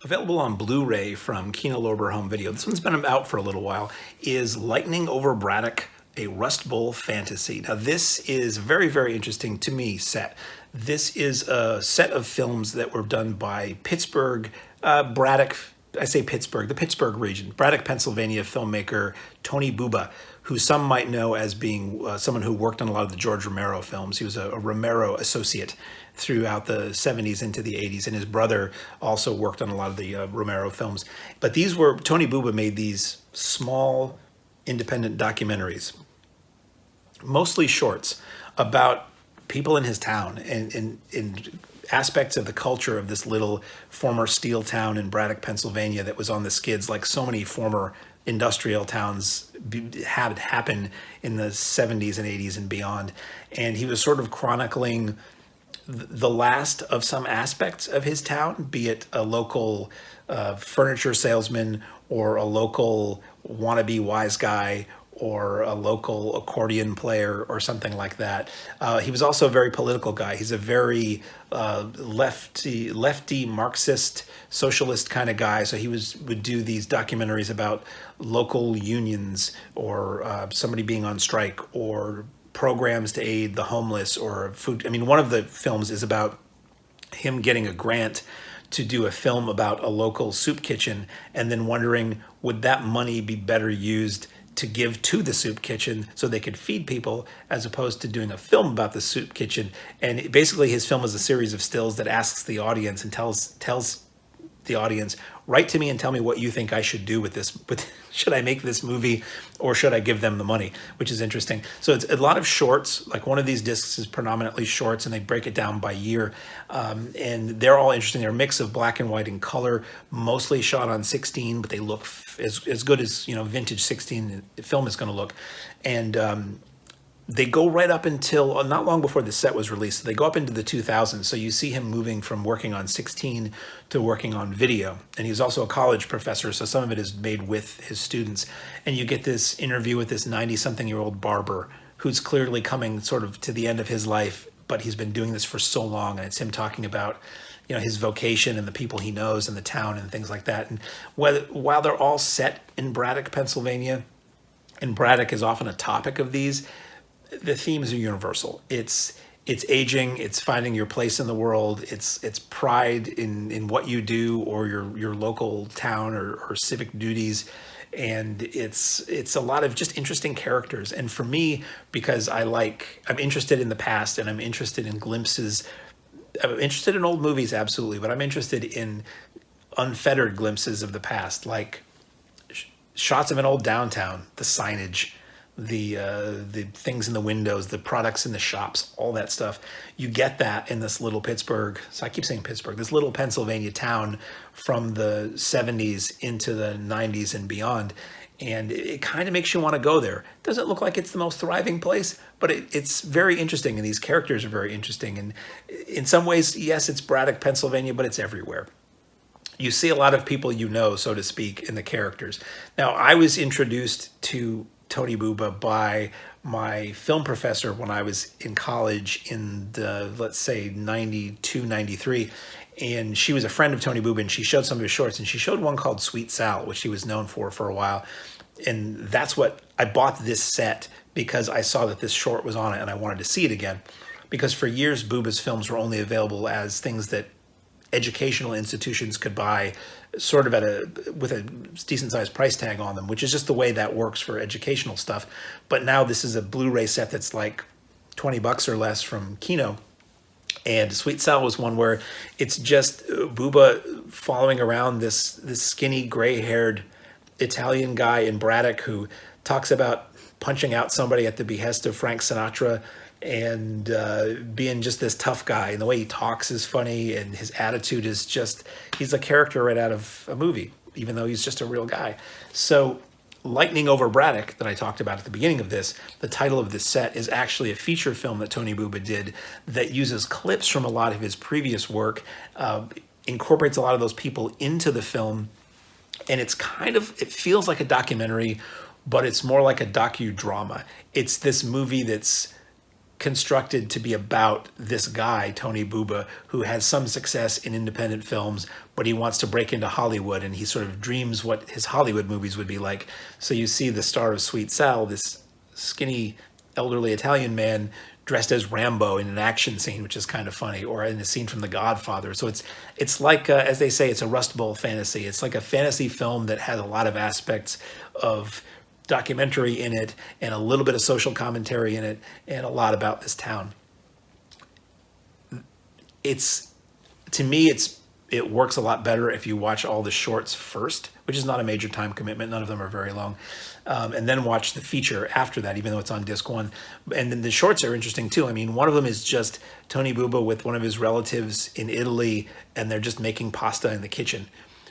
Available on Blu-ray from Kino Lorber Home Video. This one's been out for a little while. Is Lightning Over Braddock, a Rust Bowl fantasy. Now this is very, very interesting to me set. This is a set of films that were done by Pittsburgh, Braddock, I say Pittsburgh, the Pittsburgh region, Braddock, Pennsylvania filmmaker Tony Buba, who some might know as being someone who worked on a lot of the George Romero films. He was a Romero associate throughout the 70s into the 80s, and his brother also worked on a lot of the Romero films. But Tony Buba made these small independent documentaries, mostly shorts, about people in his town and aspects of the culture of this little former steel town in Braddock, Pennsylvania that was on the skids like so many former industrial towns had happen in the 70s and 80s and beyond. And he was sort of chronicling the last of some aspects of his town, be it a local furniture salesman or a local wannabe wise guy or a local accordion player or something like that. He was also a very political guy. He's a very lefty Marxist socialist kind of guy. So he would do these documentaries about local unions or somebody being on strike or programs to aid the homeless or food. I mean, one of the films is about him getting a grant to do a film about a local soup kitchen and then wondering, would that money be better used to give to the soup kitchen so they could feed people, as opposed to doing a film about the soup kitchen. And basically his film is a series of stills that asks the audience and tells the audience, write to me and tell me what you think I should do with this. Should I make this movie or should I give them the money? Which is interesting. So it's a lot of shorts. Like one of these discs is predominantly shorts and they break it down by year. And they're all interesting. They're a mix of black and white and color, mostly shot on 16, but they look as good as, vintage 16 film is going to look. And they go right up until not long before the set was released. They go up into the 2000s. So you see him moving from working on 16 to working on video. And he's also a college professor, so some of it is made with his students. And you get this interview with this 90-something-year-old barber who's clearly coming sort of to the end of his life, but he's been doing this for so long. And it's him talking about his vocation and the people he knows in the town and things like that. And while they're all set in Braddock, Pennsylvania, and Braddock is often a topic of these, the themes are universal. It's aging, it's finding your place in the world, it's pride in what you do or your local town or civic duties, and it's a lot of just interesting characters. And for me, because I'm interested in the past and I'm interested in glimpses, I'm interested in old movies, absolutely, but I'm interested in unfettered glimpses of the past, like shots of an old downtown, the signage, the things in the windows, the products in the shops, all that stuff. You get that in this little Pittsburgh, so I keep saying Pittsburgh, this little Pennsylvania town from the 70s into the 90s and beyond. And it kind of makes you want to go there. Doesn't look like it's the most thriving place, but it's very interesting, and these characters are very interesting. And in some ways, yes, it's Braddock, Pennsylvania, but it's everywhere. You see a lot of people so to speak, in the characters. Now, I was introduced to Tony Buba by my film professor when I was in college in the, let's say, 92, 93. And she was a friend of Tony Buba, and she showed some of his shorts, and she showed one called Sweet Sal, which he was known for a while. And that's what I bought this set, because I saw that this short was on it and I wanted to see it again. Because for years, Buba's films were only available as things that educational institutions could buy sort of with a decent sized price tag on them, which is just the way that works for educational stuff. But now this is a Blu-ray set that's like $20 or less from Kino. And Sweet Sal was one where it's just Buba following around this skinny, gray-haired Italian guy in Braddock who talks about punching out somebody at the behest of Frank Sinatra and being just this tough guy. And the way he talks is funny, and his attitude is just, he's a character right out of a movie, even though he's just a real guy. So Lightning Over Braddock, that I talked about at the beginning of this, the title of this set, is actually a feature film that Tony Buba did that uses clips from a lot of his previous work, incorporates a lot of those people into the film, and it feels like a documentary, but it's more like a docudrama. It's this movie that's constructed to be about this guy, Tony Buba, who has some success in independent films, but he wants to break into Hollywood, and he sort of dreams what his Hollywood movies would be like. So you see the star of Sweet Sal, this skinny, elderly Italian man dressed as Rambo in an action scene, which is kind of funny, or in a scene from The Godfather. So it's like, as they say, it's a Rust Bowl fantasy. It's like a fantasy film that has a lot of aspects of documentary in it, and a little bit of social commentary in it, and a lot about this town. To me, it works a lot better if you watch all the shorts first, which is not a major time commitment. None of them are very long. And then watch the feature after that, even though it's on disc one. And then the shorts are interesting too. I mean, one of them is just Tony Buba with one of his relatives in Italy, and they're just making pasta in the kitchen,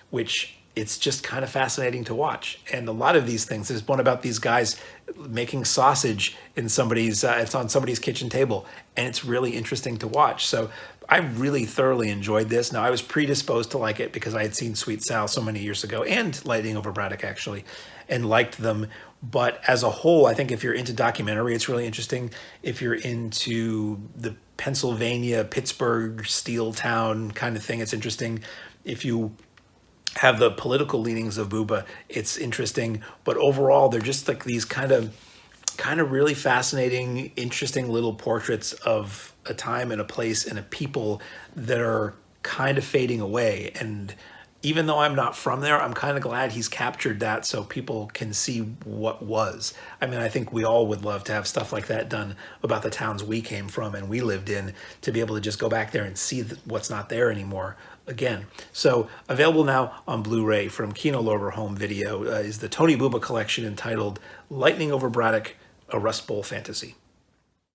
which it's just kind of fascinating to watch. And a lot of these things, there's one about these guys making sausage in somebody's, it's on somebody's kitchen table, and it's really interesting to watch. So I really thoroughly enjoyed this. Now, I was predisposed to like it because I had seen Sweet Sal so many years ago, and Lightning Over Braddock actually, and liked them. But as a whole, I think if you're into documentary, it's really interesting. If you're into the Pennsylvania, Pittsburgh, steel town kind of thing, it's interesting. If you have the political leanings of Buba, it's interesting. But overall, they're just like these kind of really fascinating, interesting little portraits of a time and a place and a people that are kind of fading away. And even though I'm not from there, I'm kind of glad he's captured that so people can see what was. I mean, I think we all would love to have stuff like that done about the towns we came from and we lived in, to be able to just go back there and see what's not there anymore again. So available now on Blu-ray from Kino Lorber Home Video is the Tony Buba collection entitled Lightning Over Braddock, a Rust Bowl Fantasy.